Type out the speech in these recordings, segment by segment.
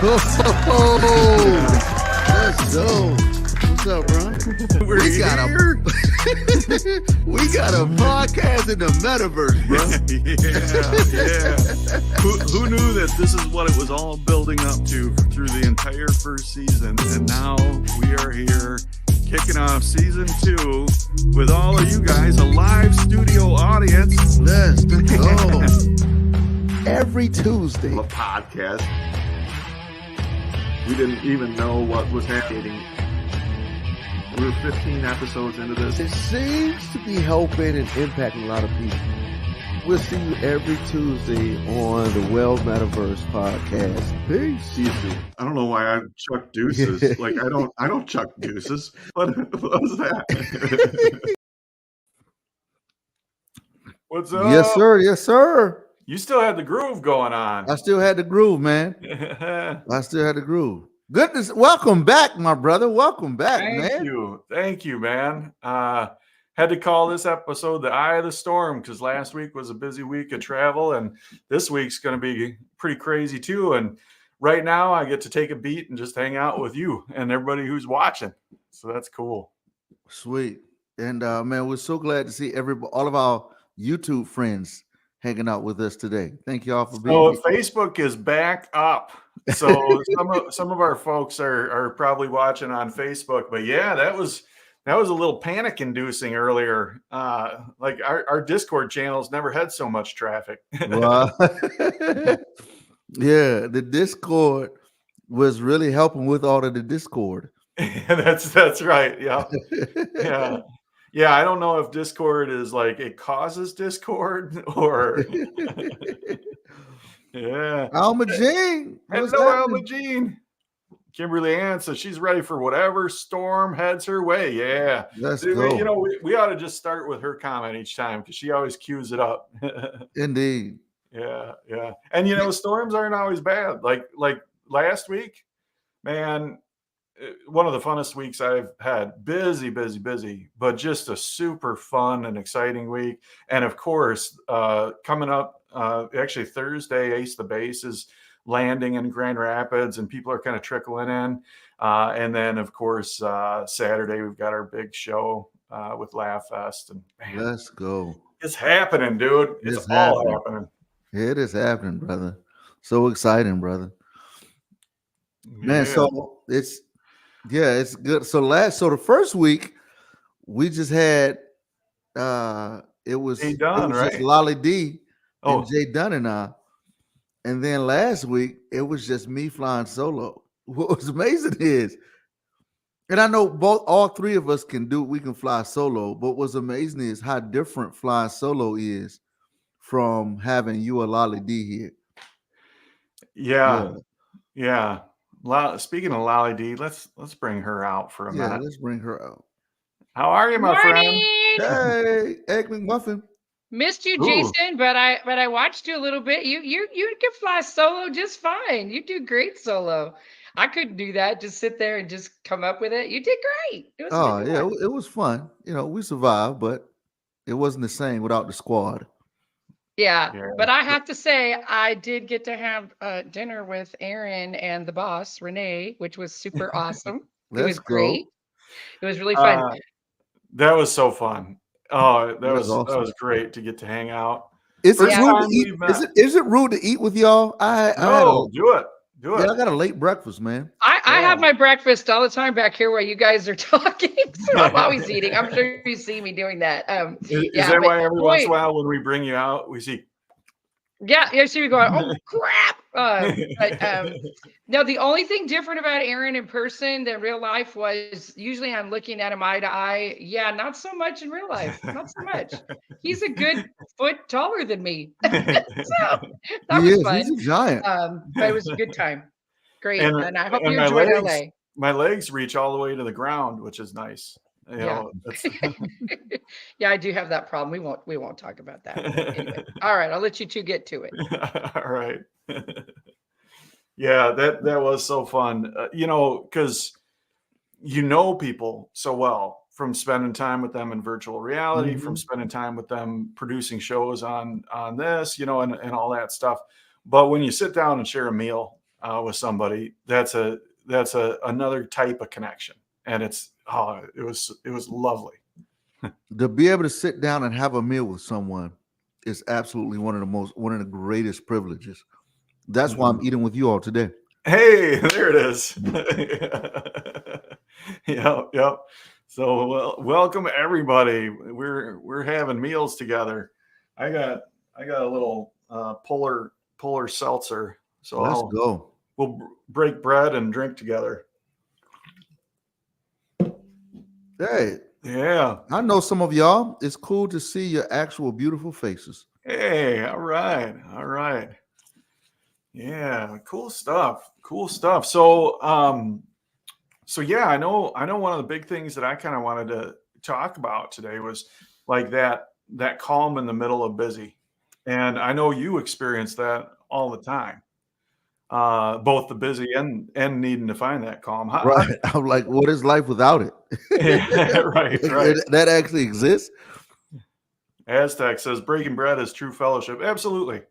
Let's go. What's up, bro? We got a podcast in the metaverse, bro. Yeah. Who knew that this is what it was all building up to through the entire first season? And now we are here kicking off season 2 with all of you guys, a live studio audience. Let's go. Every Tuesday. A podcast. We didn't even know what was happening. We were 15 episodes into this. It seems to be helping and impacting a lot of people. We'll see you every Tuesday on the Well Metaverse podcast. Peace. Easy. I don't know why I chuck deuces. Like I don't chuck deuces. What was that? What's up? Yes, sir. Yes, sir. You still had the groove going on. I still had the groove, man. I still had the groove. Goodness, welcome back, my brother. Welcome back, man. Thank you, man. Had to call this episode the Eye of the Storm because last week was a busy week of travel, and this week's going to be pretty crazy too. And right now, I get to take a beat and just hang out with you and everybody who's watching. So that's cool. Sweet. And man, we're so glad to see all of our YouTube friends hanging out with us today. Thank you all for being here. Facebook is back up. So some of our folks are probably watching on Facebook, but yeah, that was a little panic inducing earlier. Like our Discord channels never had so much traffic. Wow. Yeah, the Discord was really helping with all of the Discord. That's right. Yeah. Yeah. Yeah, I don't know if Discord is like it causes Discord or yeah. Alma Jean. Hello, Alma Jean. Kimberly Ann says she's ready for whatever storm heads her way. Yeah. Let's go. You know, we ought to just start with her comment each time because she always cues it up. Indeed. Yeah, yeah. And you know, storms aren't always bad. Like last week, man. One of the funnest weeks I've had. Busy, but just a super fun and exciting week. And of course, coming up, actually Thursday, Ace the Base is landing in Grand Rapids, and people are kind of trickling in. And then, of course, Saturday we've got our big show with Laugh Fest. And man, let's go. It's happening, dude. It's all happening. It is happening, brother. So exciting, brother. Man, so it's good. So the first week we just had it was just Lolly D and Jay Dunn and I. And then last week it was just me flying solo. What was amazing is, and I know all three of us we can fly solo, but what's amazing is how different flying solo is from having you or Lolly D here. Yeah. Speaking of Lolly D, let's bring her out for a minute. Yeah, let's bring her out. How are you, my friend? Hey, Egg McMuffin. Missed you, Jason, but I watched you a little bit. You can fly solo just fine. You do great solo. I couldn't do that. Just sit there and just come up with it. You did great. It was fun. You know, we survived, but it wasn't the same without the squad. Yeah, but I have to say, I did get to have dinner with Aaron and the boss, Renee, which was super awesome. It was great. It was really fun. That was so fun. Oh, that was awesome. That was great to get to hang out. Is it rude to eat with y'all? No, do it. Yeah, I got a late breakfast, man. I have my breakfast all the time back here while you guys are talking. So I'm always eating. I'm sure you see me doing that. Is that why every once in a while when we bring you out, we see? Yeah, see me going, oh crap. No, the only thing different about Aaron in person than real life was usually I'm looking at him eye to eye. Yeah, not so much in real life. Not so much. He's a good foot taller than me. So that was fun. He's a giant. But it was a good time. Great. And I hope you enjoyed LA. My legs reach all the way to the ground, which is nice. You know, yeah, I do have that problem. We won't talk about that. Anyway. All right, I'll let you two get to it. All right. Yeah, that was so fun. You know, because you know people so well from spending time with them in virtual reality, from spending time with them producing shows on this, you know, and all that stuff. But when you sit down and share a meal, with somebody, that's another type of connection, and it was lovely. To be able to sit down and have a meal with someone is absolutely one of the greatest privileges. That's why I'm eating with you all today. Hey, there it is. Yep. So welcome everybody. We're having meals together. I got a little polar seltzer. So Let's go. We'll break bread and drink together. Hey, yeah. I know some of y'all. It's cool to see your actual beautiful faces. Hey, all right. Yeah, cool stuff. So yeah, I know one of the big things that I kind of wanted to talk about today was like that calm in the middle of busy. And I know you experience that all the time. Both the busy and needing to find that calm. Right. I'm like, what is life without it? Right. That actually exists. Aztec says breaking bread is true fellowship. Absolutely.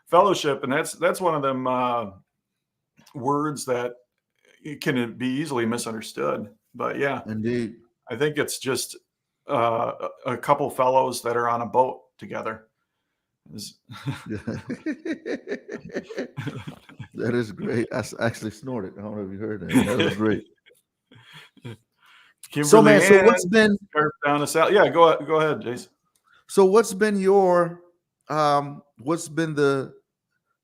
Fellowship, and that's one of them words that can be easily misunderstood. But yeah, indeed, I think it's just a couple fellows that are on a boat together. That is great. I actually snorted. I don't know if you heard that. That was great. So man, so what's been down the south? Yeah, go ahead, Jason. So what's been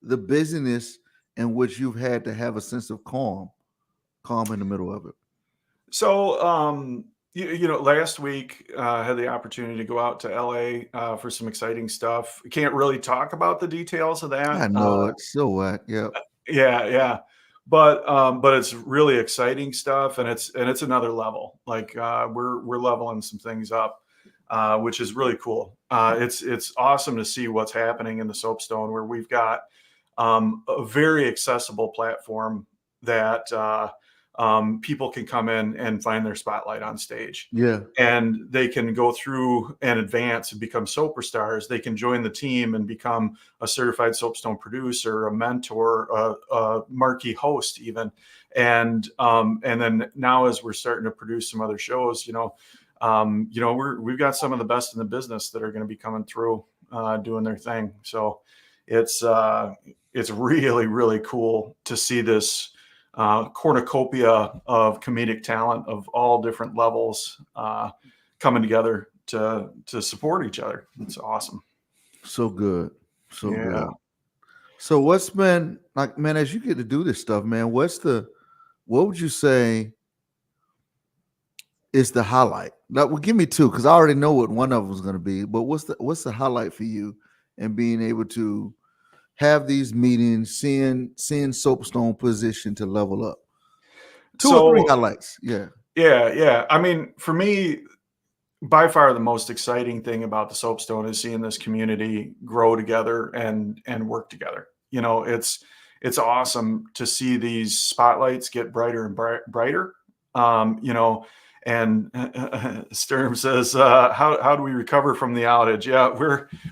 the busyness in which you've had to have a sense of calm in the middle of it? So last week I had the opportunity to go out to LA for some exciting stuff. Can't really talk about the details of that. I know it's so whack. Yeah. Yeah. But it's really exciting stuff, and it's another level. Like we're leveling some things up, which is really cool. It's awesome to see what's happening in the Soapstone, where we've got a very accessible platform that people can come in and find their spotlight on stage. Yeah. And they can go through and advance and become soapstars. They can join the team and become a certified Soapstone producer, a mentor, a marquee host even. And then now, as we're starting to produce some other shows, we've got some of the best in the business that are going to be coming through doing their thing. So it's really, really cool to see this cornucopia of comedic talent of all different levels coming together to support each other. It's awesome. So good. Good. So what's been like, man, as you get to do this stuff, man, what would you say is the highlight? Now, well, give me two, because I already know what one of them is going to be, but what's the highlight for you in being able to have these meetings, seeing Soapstone position to level up? Two or three highlights. Yeah. I mean, for me, by far the most exciting thing about the Soapstone is seeing this community grow together and work together. It's awesome to see these spotlights get brighter and brighter. And Sturm says, how do we recover from the outage? Yeah,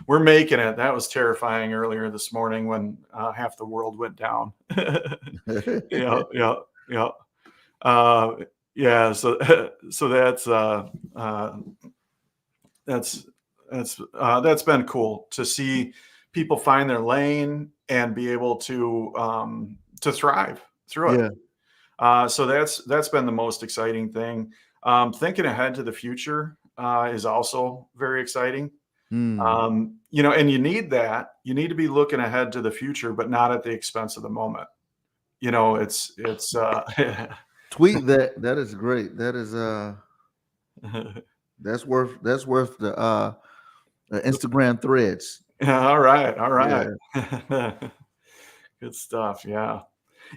we're making it. That was terrifying earlier this morning when half the world went down. Yeah. So that's been cool to see people find their lane and be able to thrive through it. So that's been the most exciting thing. Thinking ahead to the future is also very exciting. And you need that. You need to be looking ahead to the future, but not at the expense of the moment. It's tweet that. That is great. That is that's worth the Instagram threads. All right. Yeah. Good stuff. Yeah.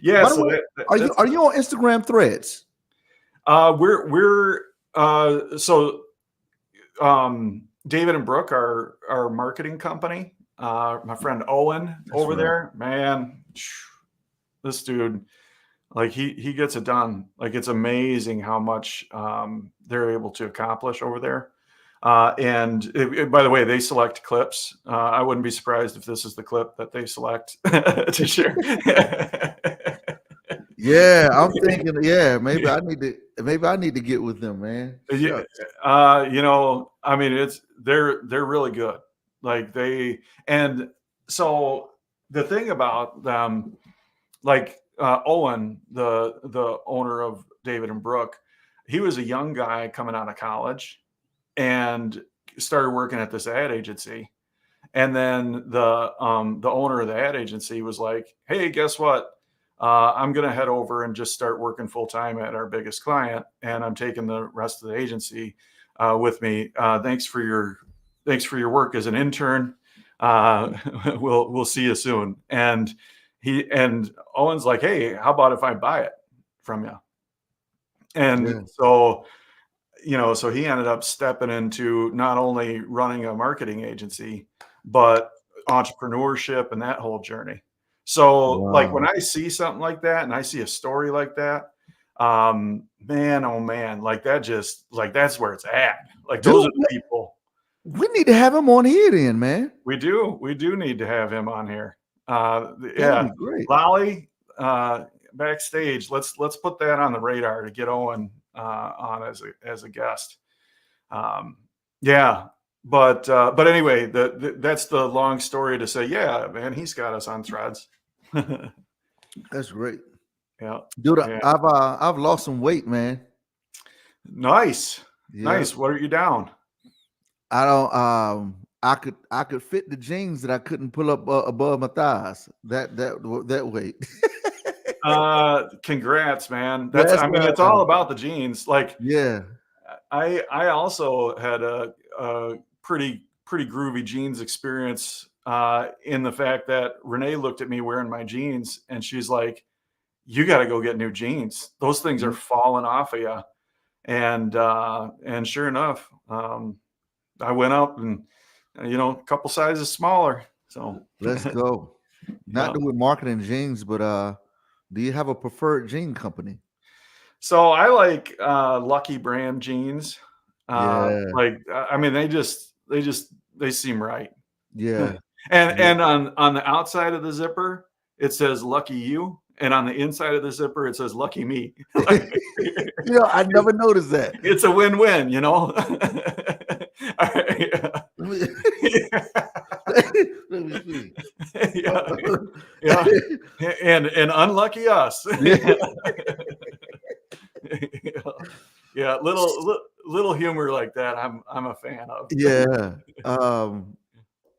So way, are you on Instagram threads? David and Brooke are our marketing company. My friend Owen over there, man, this dude, like he gets it done. Like it's amazing how much they're able to accomplish over there. And by the way, they select clips. I wouldn't be surprised if this is the clip that they select to share. Yeah, I'm thinking. Yeah, maybe I need to get with them, man. Yeah, Shucks. I mean, they're really good. Like and so the thing about them, like Owen, the owner of David and Brooke, he was a young guy coming out of college and started working at this ad agency. And then the owner of the ad agency was like, "Hey, guess what? I'm going to head over and just start working full time at our biggest client, and I'm taking the rest of the agency with me. Thanks for your work as an intern. Uh, we'll see you soon." And Owen's like, "Hey, how about if I buy it from you?" And Yeah, so he ended up stepping into not only running a marketing agency, but entrepreneurship and that whole journey. So, like when wow. I see something like that and I see a story like that, man, oh man, like that's where it's at. Like those Dude, are the people we need to have him on here then, man. we do need to have him on here. That'd Yeah, be great. Lolly, backstage. Let's put that on the radar to get Owen on as a guest. Um, yeah, but anyway, that's the long story to say. Yeah, man, he's got us on threads. That's great, Yeah, dude. yeah, I've lost some weight, man. nice, Yeah, nice. What are you down? I don't. I could fit the jeans that I couldn't pull up above my thighs. That weight. Congrats, man. That's I mean, it's all about the genes. Like yeah. I also had a pretty groovy jeans experience in the fact that Renee looked at me wearing my jeans and she's like, "You got to go get new jeans. Those things are Mhm. falling off of you." And sure enough, I went up and a couple sizes smaller. So Let's go. Not yeah. that we're marketing jeans, but do you have a preferred jean company? So I like Lucky Brand jeans. Yeah, I mean, they seem right. yeah, And yeah. and on the outside of the zipper, it says "Lucky You," and on the inside of the zipper, it says "Lucky Me." Like, I never noticed that. it's a win-win, Let me, let me see. Yeah, yeah, and unlucky us. Yeah. Yeah, little humor like that, I'm a fan of. Yeah.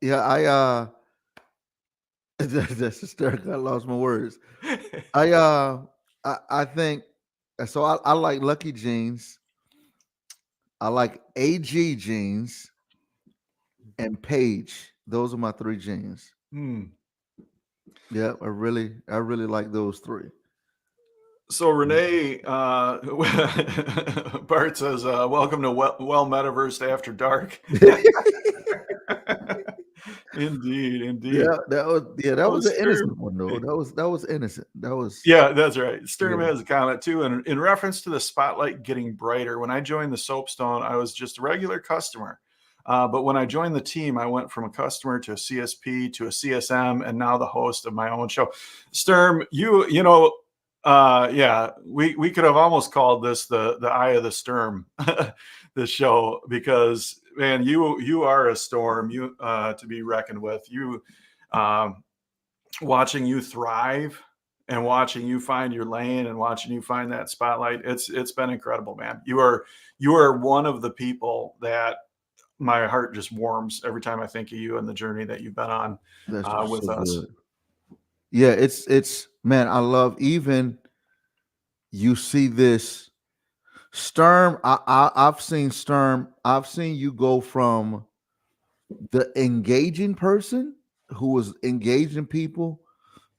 Yeah, that's hysterical. I lost my words. I I think so I like Lucky Jeans. I like AG jeans and Page. Those are my three jeans. Hmm. Yeah, I really like those three. So Renee, Bart says, "Welcome to Well Metaverse After Dark." Indeed, indeed. That Oh, was an Sturm. innocent one though. That was innocent. That was Yeah, that's right. Sturm yeah. has a comment too, and in reference to the spotlight getting brighter. When I joined the Soapstone, I was just a regular customer. But when I joined the team, I went from a customer to a CSP to a CSM, and now the host of my own show. Sturm, yeah, we could have almost called this the Eye of the Sturm, this show, because man, you are a storm, you to be reckoned with. Um, Watching you thrive and watching you find your lane and watching you find that spotlight, it's been incredible, man. You are one of the people that my heart just warms every time I think of you and the journey that you've been on That's just with so us. good. Yeah, it's man, I love even you see this Sturm. I've seen Sturm. I've seen you go from the engaging person who was engaging people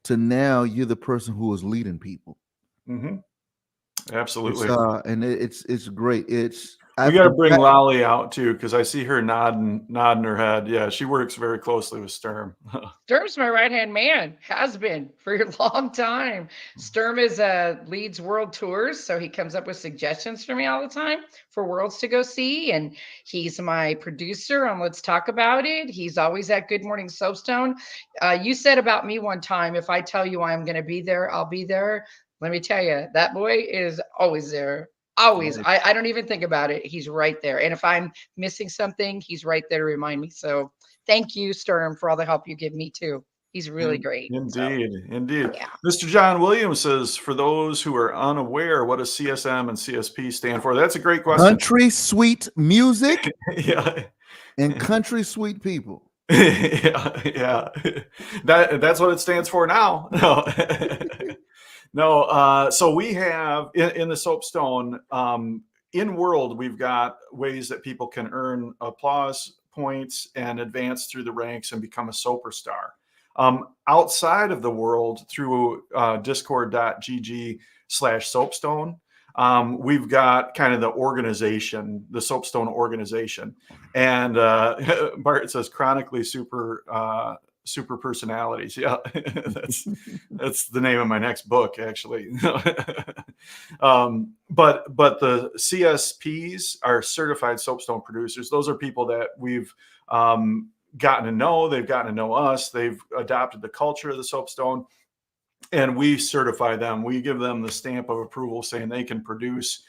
to now you're the person who is leading people. Hmm. It's Absolutely. and it's great. It's We got to bring Lolly out too, because I see her nodding her head. Yeah, she works very closely with Sturm. Sturm's my right-hand man, has been for a long time. Sturm leads world tours, so he comes up with suggestions for me all the time for worlds to go see, and he's my producer on Let's Talk About It. He's always at Good Morning Soapstone. You said about me one time, if I tell you I'm going to be there, I'll be there. Let me tell you, that boy is always there. Always. I don't even think about it. He's right there. And if I'm missing something, he's right there to remind me. So thank you, Sturm, for all the help you give me too. He's really great. Indeed. Yeah. Mr. John Williams says, for those who are unaware, what does CSM and CSP stand for? That's a great question. Country sweet music Yeah. and country sweet people. Yeah. That's what it stands for now. No. No, so we have in the Soapstone, in world, we've got ways that people can earn applause points and advance through the ranks and become a superstar. Outside of the world, through discord.gg/soapstone, we've got kind of the organization, the Soapstone organization. And Bart says chronically super personalities. Yeah, that's the name of my next book, actually. But the CSPs are certified soapstone producers. Those are people that we've gotten to know. They've gotten to know us. They've adopted the culture of the soapstone, and we certify them. We give them the stamp of approval saying they can produce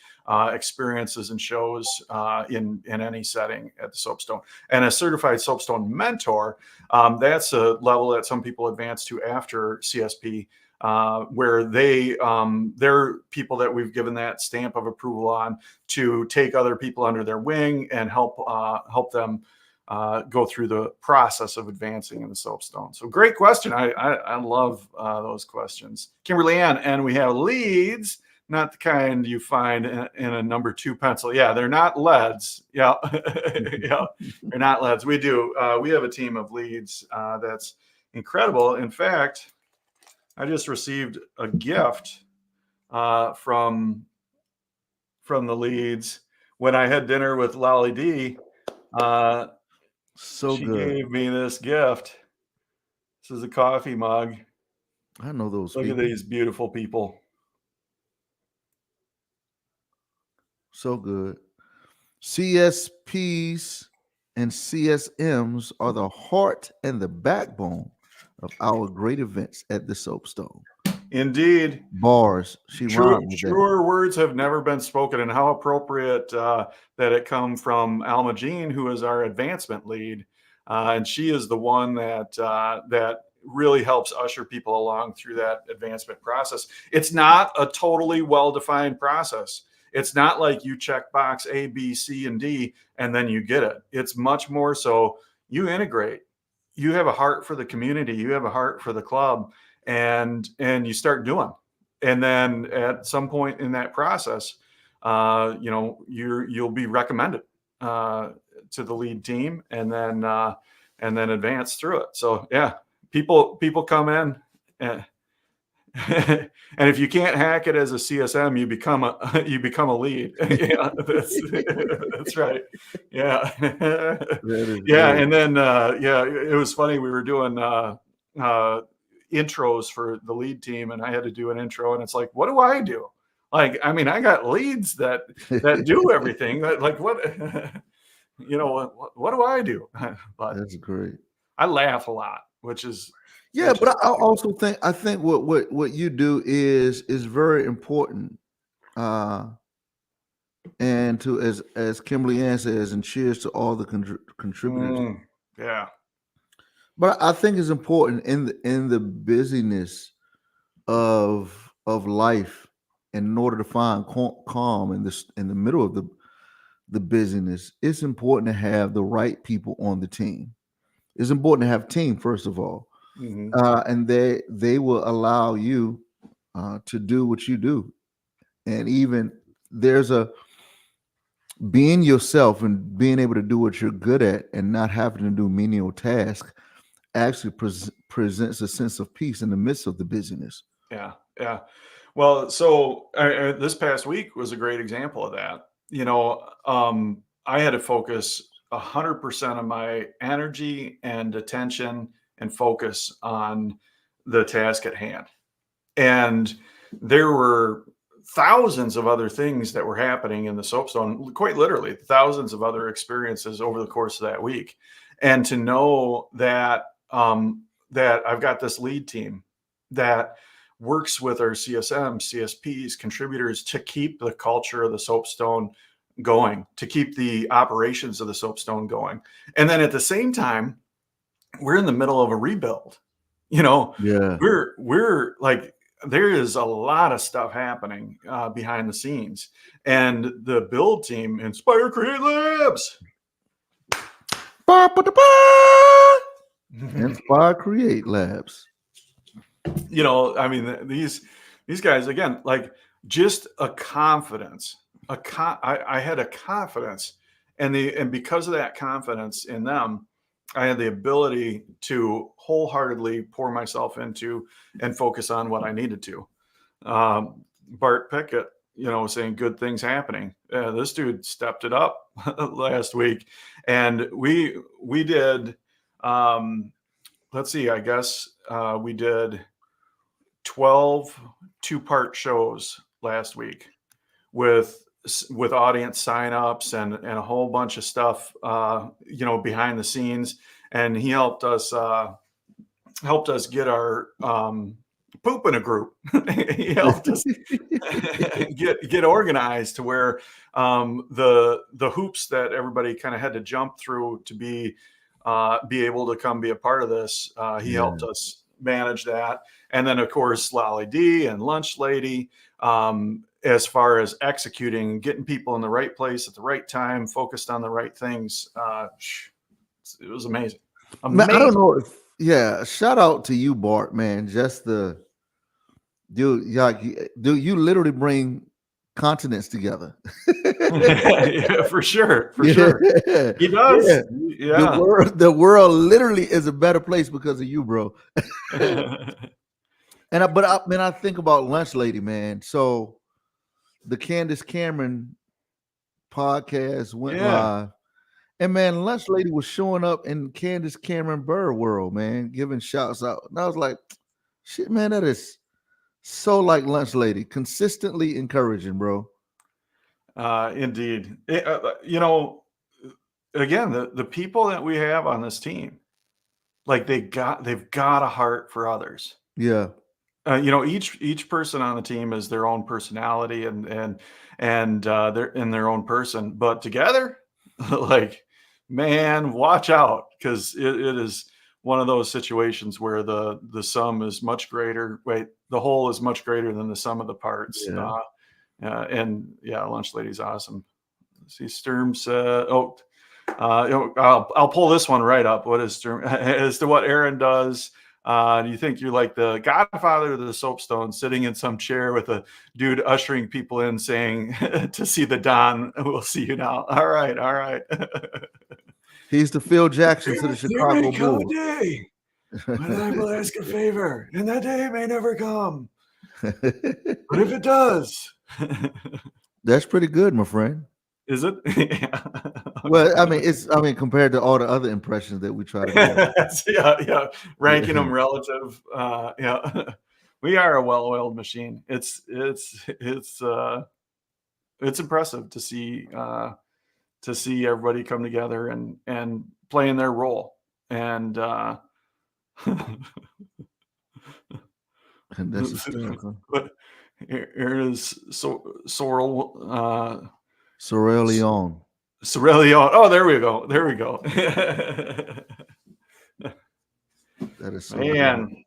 experiences and shows in any setting at the Soapstone. And a certified Soapstone mentor, that's a level that some people advance to after CSP, where they're people that we've given that stamp of approval on to take other people under their wing and help them go through the process of advancing in the Soapstone. So great question. I love those questions. Kimberly Ann, and we have leads. Not the kind you find in a number 2 pencil. Yeah, they're not leads. Yeah, yeah, they're not leads. We have a team of leads that's incredible. In fact, I just received a gift from the leads when I had dinner with Lolly D. So she good. gave me this gift. This is a coffee mug. I know those. Look people. At these beautiful people. So good. CSPs and CSMs are the heart and the backbone of our great events at the Soapstone. Indeed. Bars. Truer words have never been spoken, and how appropriate that it come from Alma Jean, who is our advancement lead. And she is the one that really helps usher people along through that advancement process. It's not a totally well-defined process. It's not like you check box A, B, C, and D, and then you get it. It's much more so you integrate. You have a heart for the community. You have a heart for the club, and you start doing. And then at some point in that process, you'll be recommended to the lead team, and then advance through it. So yeah, people come in. And if you can't hack it as a CSM, you become a lead. Yeah, that's right. Yeah, yeah. And then it was funny. We were doing intros for the lead team, and I had to do an intro, and it's like, what do I do? Like, I mean, I got leads that do everything. Like what? What do I do? But that's great. I laugh a lot, which is. Yeah, but I also think what you do is very important, and to as Kimberly Ann says, and cheers to all the contributors. Yeah, but I think it's important in the busyness of life, in order to find calm in the middle of the busyness. It's important to have the right people on the team. It's important to have a team, first of all. Mm-hmm. And they will allow you to do what you do, and even there's a being yourself and being able to do what you're good at and not having to do menial tasks actually presents a sense of peace in the midst of the busyness. Yeah. Well, so this past week was a great example of that. I had to focus 100% of my energy and attention and focus on the task at hand. And there were thousands of other things that were happening in the soapstone, quite literally thousands of other experiences over the course of that week. And to know that that I've got this lead team that works with our CSMs, CSPs, contributors to keep the culture of the soapstone going, to keep the operations of the soapstone going. And then at the same time, we're in the middle of a rebuild. Yeah. We're like, there is a lot of stuff happening behind the scenes, and the build team, Inspire Create Labs. Inspire Create Labs. I mean, these guys, again, like, just a confidence. I had a confidence, and because of that confidence in them, I had the ability to wholeheartedly pour myself into and focus on what I needed to. Bart Pickett, saying good things happening. This dude stepped it up last week, and we did. Let's see. I guess we did 12 2-part shows last week with audience signups and a whole bunch of stuff, behind the scenes. And he helped us get our poop in a group. He helped us get organized to where the hoops that everybody kind of had to jump through to be able to come be a part of this. He helped us manage that. And then, of course, Lolly D and Lunch Lady, as far as executing, getting people in the right place at the right time, focused on the right things. It was amazing. Man, I don't know if, shout out to you, Bart, man. Just the dude, you literally bring continents together. Yeah, for sure. He does. Yeah. The world literally is a better place because of you, bro. I think about Lunch Lady, man. So the Candace Cameron podcast went live. And man, Lunch Lady was showing up in Candace Cameron Burr world, man, giving shouts out. And I was like, shit, man, that is so like Lunch Lady, consistently encouraging, bro. Indeed. Again, the people that we have on this team, like, they've got a heart for others. Yeah. Each person on the team is their own personality and they're in their own person, but together, like, man, watch out, because it is one of those situations where the sum is much greater. The whole is much greater than the sum of the parts. Lunch Lady's awesome. Let's see, Sturm said, I'll pull this one right up. What is Sturm as to what Aaron does? Do you think you're like the godfather of the soapstone, sitting in some chair with a dude ushering people in, saying to see the Don, we'll see you now. All right. He's the Phil Jackson to the Chicago Bulls. There may come a day when I will ask a favor, and that day may never come. But if it does, that's pretty good, my friend. Is it? Yeah. Well, I mean, compared to all the other impressions that we try to do. Ranking them relative. We are a well-oiled machine. It's impressive to see everybody come together and play in their role. And and that's hysterical. But here is Sorrel. Sorrel Leon. Oh, there we go. That is so man. Cool.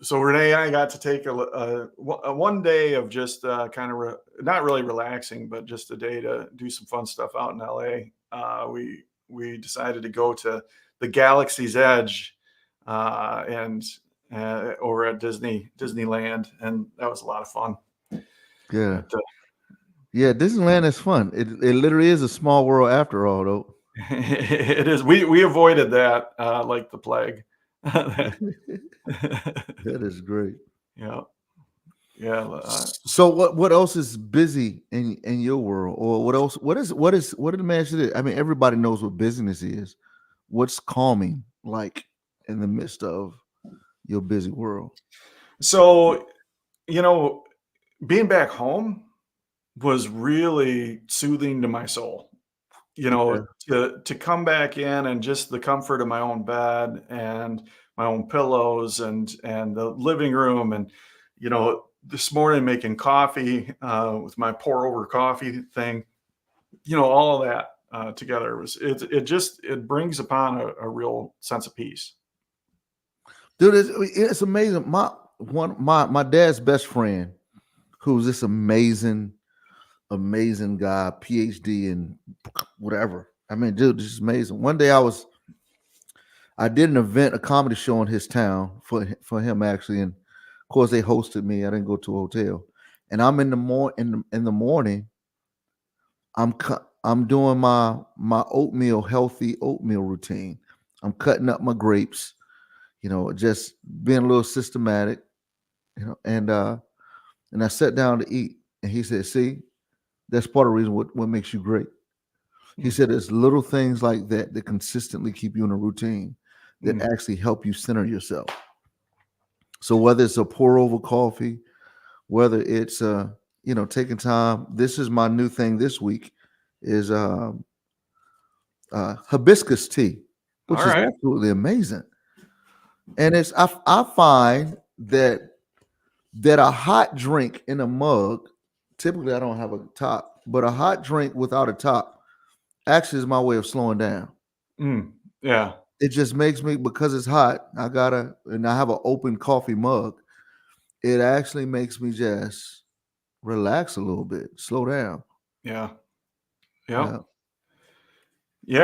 So Renee and I got to take a one day of just kind of not really relaxing, but just a day to do some fun stuff out in LA. We decided to go to the Galaxy's Edge and over at Disneyland, and that was a lot of fun. Yeah. Yeah, Disneyland is fun. It literally is a small world after all, though. It is. We avoided that like the plague. That is great. Yeah. So what else is busy in your world, or what else? What did the man say? I mean, everybody knows what business is. What's calming like in the midst of your busy world? So, being back home was really soothing to my soul. Okay. To come back in and just the comfort of my own bed and my own pillows and the living room, and this morning making coffee with my pour over coffee thing, all of that together it brings upon a real sense of peace. Dude, it's amazing. My dad's best friend, who's this amazing guy, PhD and whatever. I mean, dude, this is amazing. One day I did an event, a comedy show in his town for him actually, and of course they hosted me. I didn't go to a hotel, and I'm in the morning. I'm doing my healthy oatmeal routine. I'm cutting up my grapes, just being a little systematic, and I sat down to eat, and he said, "See, that's part of the reason what makes you great." He said, "It's little things like that that consistently keep you in a routine that actually help you center yourself." So whether it's a pour over coffee, whether it's taking time. This is my new thing this week is hibiscus tea, which All is right. absolutely amazing. And I find that a hot drink in a mug, typically I don't have a top, but a hot drink without a top actually is my way of slowing down. Yeah. It just makes me, because it's hot, and I have an open coffee mug. It actually makes me just relax a little bit, slow down. Yeah. Yeah,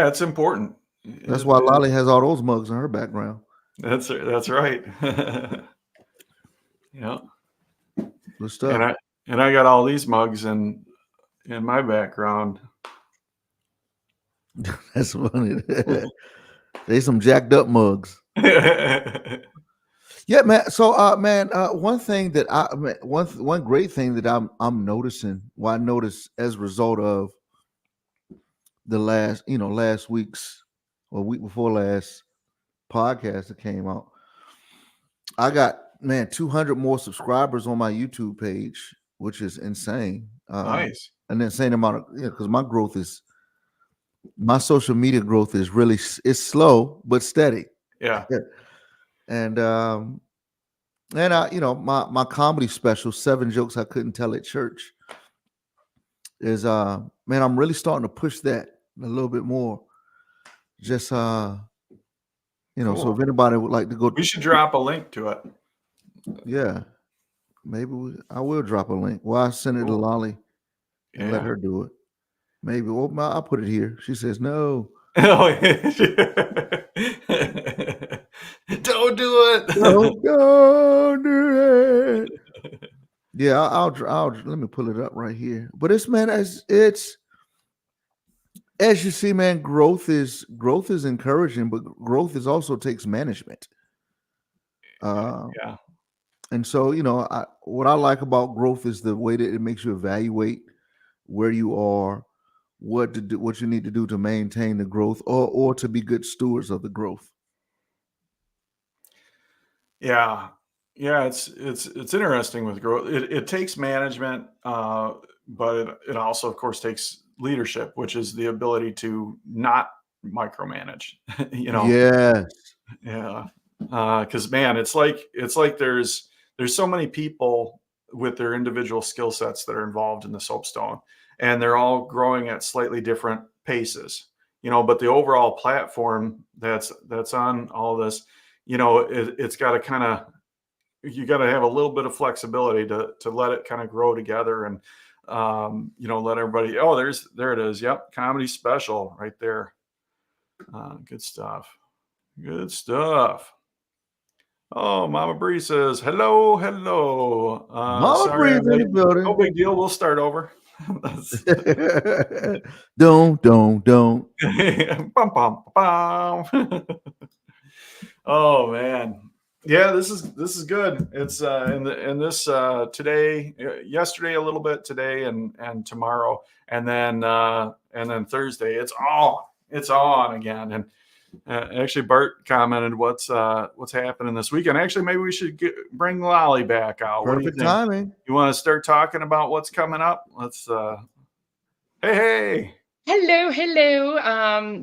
it's important. That's why Lolly has all those mugs in her background. That's right. Yeah. Good stuff. And I got all these mugs in my background. That's funny. They some jacked up mugs. Yeah, man. So, one thing that one great thing that I'm noticing, I noticed as a result of the last week's or week before last podcast that came out, I got 200 more subscribers on my YouTube page, which is insane. Nice. An insane amount of, because my social media growth is really, it's slow but steady. Yeah. And my comedy special, 7 Jokes I Couldn't Tell at Church, is I'm really starting to push that a little bit more. Just Cool. So if anybody would like to go, we should drop a link to it. Yeah, maybe I will drop a link. Well, I send it to Lolly and let her do it. Maybe I'll put it here. She says no. Don't do it. Don't do it. Yeah, I'll let me pull it up right here. But it's as you see, man, growth is encouraging, but growth is also takes management. Yeah. And so, what I like about growth is the way that it makes you evaluate where you are, what to do, what you need to do to maintain the growth, or to be good stewards of the growth. Yeah. Yeah, it's interesting with growth. It takes management, but it also, of course, takes leadership, which is the ability to not micromanage. Yes. Yeah. Because man, it's like there's so many people with their individual skill sets that are involved in the soapstone, and they're all growing at slightly different paces. But the overall platform that's on all this, it's got to kind of, you got to have a little bit of flexibility to let it kind of grow together, and let everybody, there it is. Yep. Comedy special right there. Good stuff. Oh, Mama Bree says, hello. Mama Sorry, Bree's in the building. no big deal. We'll start over. Don't. Bum, bum, bum. Oh man. Yeah, this is good. It's in this today, yesterday a little bit, today and tomorrow, and then Thursday. It's on again. And actually, Bart commented, what's happening this weekend?" Actually, maybe we should bring Lolly back out. What do you Perfect think? timing. You want to start talking about what's coming up? Let's. Hey. Hello, hello.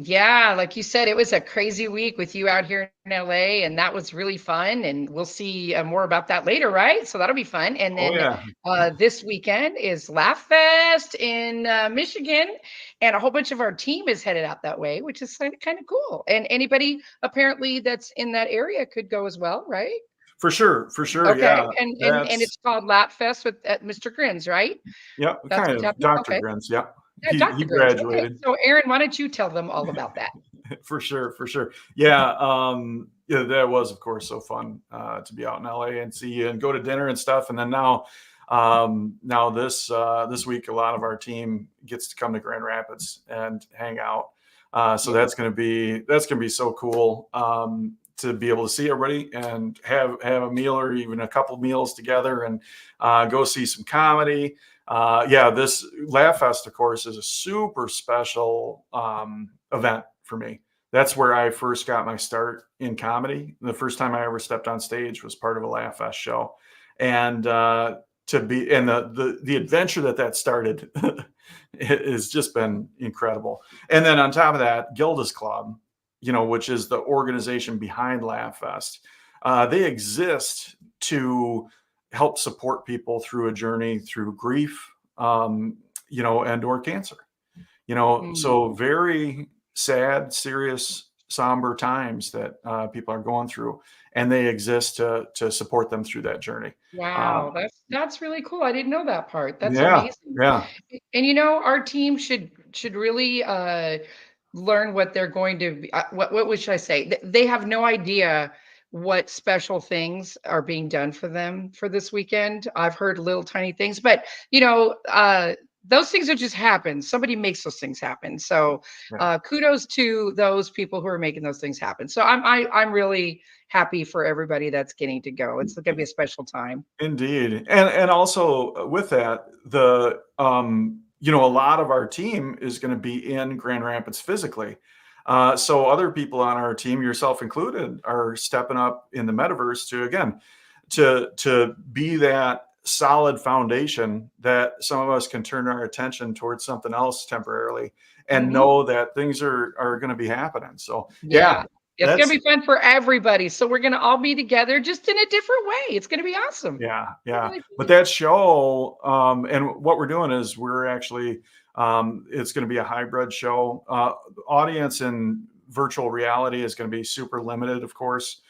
Yeah, like you said, it was a crazy week with you out here in LA, and that was really fun. And we'll see more about that later, right? So that'll be fun. And Oh then yeah. this weekend is Laugh Fest in Michigan, and a whole bunch of our team is headed out that way, which is kind of cool. And anybody apparently that's in that area could go as well, right? For sure. Okay, Yeah. and That's it's called Laugh Fest with at Mr. Grins, right? yeah. That's Kind what's of happening. Dr. Okay, Grins. Yeah. yeah, He Dr. Grins. Okay, graduated. so Aaron, why don't you tell them all about that? For sure. Yeah. Yeah, that was of course so fun to be out in LA and see you and go to dinner and stuff. And then now this week a lot of our team gets to come to Grand Rapids and hang out. So that's gonna be so cool to be able to see everybody and have a meal or even a couple meals together and go see some comedy. Yeah, this Laugh Fest, of course, is a super special event for me. That's where I first got my start in comedy. The first time I ever stepped on stage was part of a Laugh Fest show, and the adventure that started has just been incredible. And then on top of that, Gilda's Club, which is the organization behind Laugh Fest, they exist to help support people through a journey through grief, and or cancer. So very sad, serious, somber times that people are going through, and they exist to support them through that journey. Wow, that's really cool. I didn't know that part. That's Yeah, amazing. yeah, And our team should really learn what they're going to be, what should I say? They have no idea what special things are being done for them for this weekend. I've heard little tiny things, but those things are just happen. Somebody makes those things happen. So yeah. kudos to those people who are making those things happen. So I'm really happy for everybody that's getting to go. It's going to be a special time. Indeed. And also with that, a lot of our team is going to be in Grand Rapids physically. So other people on our team, yourself included, are stepping up in the metaverse to again to be that solid foundation that some of us can turn our attention towards something else temporarily and Mhm. know that things are going to be happening. So yeah, Yeah. It's gonna that's be fun for everybody. So we're gonna all be together just in a different way. It's gonna be awesome. Yeah. Really But fun. that show, and what we're doing is we're actually, it's going to be a hybrid show. Audience in virtual reality is going to be super limited, of course,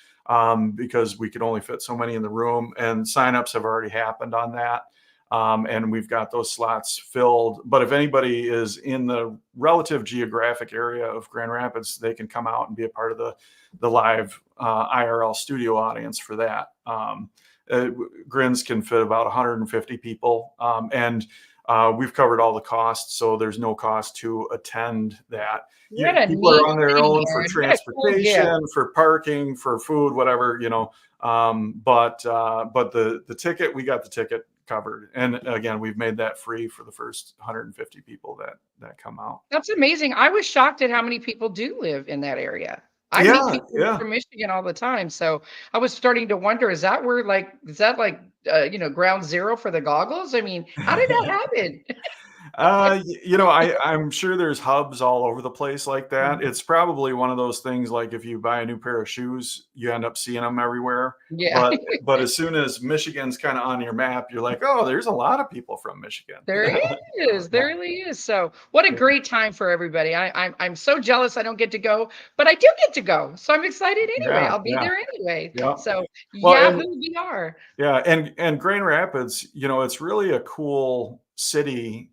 because we could only fit so many in the room, and signups have already happened on that. And we've got those slots filled. But if anybody is in the relative geographic area of Grand Rapids, they can come out and be a part of the live IRL studio audience for that. Grins can fit about 150 people, and we've covered all the costs, so there's no cost to attend that. What a People are neat on their thing, own for Aaron. What a cool gift. transportation, for parking, for food, whatever. But the ticket, we got the ticket covered, and again, we've made that free for the first 150 people that come out. That's amazing. I was shocked at how many people do live in that area. I meet Yeah, people yeah. from Michigan all the time. So I was starting to wonder, is that like ground zero for the goggles? I mean, how did that happen? I'm sure there's hubs all over the place like that. Mhm. It's probably one of those things like if you buy a new pair of shoes, you end up seeing them everywhere. Yeah. But as soon as Michigan's kind of on your map, you're like, oh, there's a lot of people from Michigan. There is. There really is. So what a Yeah. great time for everybody. I'm so jealous I don't get to go, but I do get to go. So I'm excited anyway. Yeah, I'll be yeah, there anyway. yeah. So Well, Yahoo VR. and Grand Rapids, it's really a cool city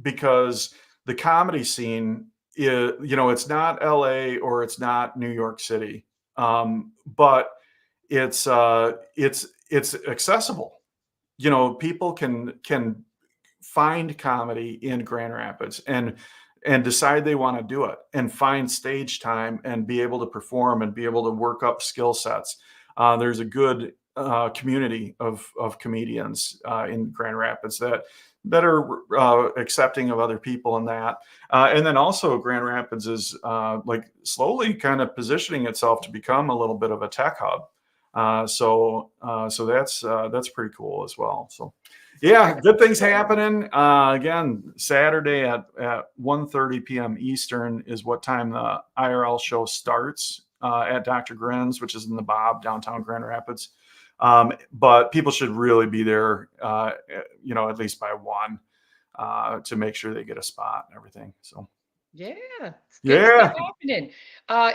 because the comedy scene is, it's not LA or it's not New York City, but it's accessible. People can find comedy in Grand Rapids and decide they want to do it and find stage time and be able to perform and be able to work up skill sets. there's a good community of comedians in Grand Rapids that are accepting of other people in that. And then also Grand Rapids is like slowly kind of positioning itself to become a little bit of a tech hub. So that's pretty cool as well. So yeah, good things happening. Again, Saturday at 1:30 p.m. Eastern is what time the IRL show starts at Dr. Grin's, which is in the Bob, downtown Grand Rapids. But people should really be there, at least by 1 to make sure they get a spot and everything. So Yeah. It's good yeah. stuff happening.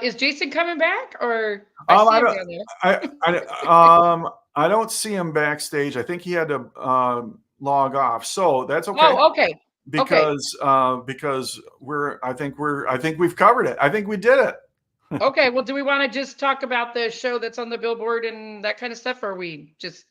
Is Jason coming back, or I see him don't, down there? I don't see him backstage. I think he had to log off, so that's okay. Oh, okay. Because I think we've covered it. I think we did it. Okay. Well, do we want to just talk about the show that's on the billboard and that kind of stuff, or are we just?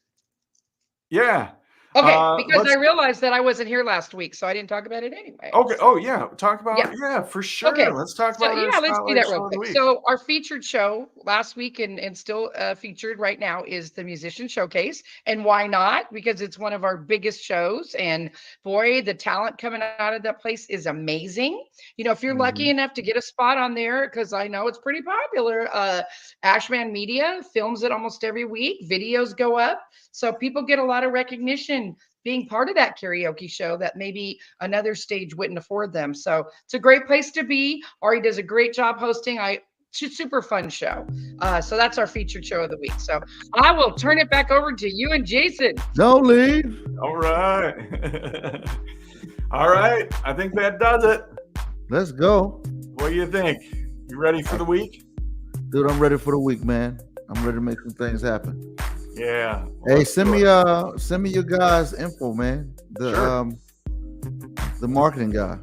Yeah. Okay, because I realized that I wasn't here last week, so I didn't talk about it anyway. Okay. So. Oh yeah, talk about for sure. Okay. Let's talk about let's do that real quick. So our featured show last week and still featured right now is the Musician Showcase. And why not? Because it's one of our biggest shows, and boy, the talent coming out of that place is amazing. If you're lucky enough to get a spot on there, because I know it's pretty popular, Ashman Media films it almost every week. Videos go up, so people get a lot of recognition being part of that karaoke show that maybe another stage wouldn't afford them. So it's a great place to be. Ari does a great job hosting. Super fun show. So that's our featured show of the week. So I will turn it back over to you and Jason. Don't leave. All right. All right. I think that does it. Let's go. What do you think? You ready for the week? Dude, I'm ready for the week, man. I'm ready to make some things happen. Yeah. Hey, send me your guys' info, man. The marketing guy.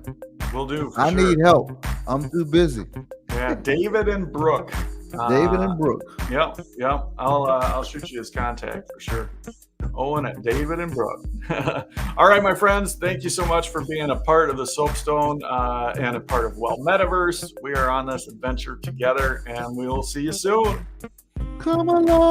Will do. I need help. I'm too busy. Yeah, David and Brooke. David and Brooke. Yep. I'll shoot you his contact for sure. Owen at David and Brooke. All right, my friends. Thank you so much for being a part of the Soapstone and a part of Metaverse. We are on this adventure together, and we will see you soon. Come along.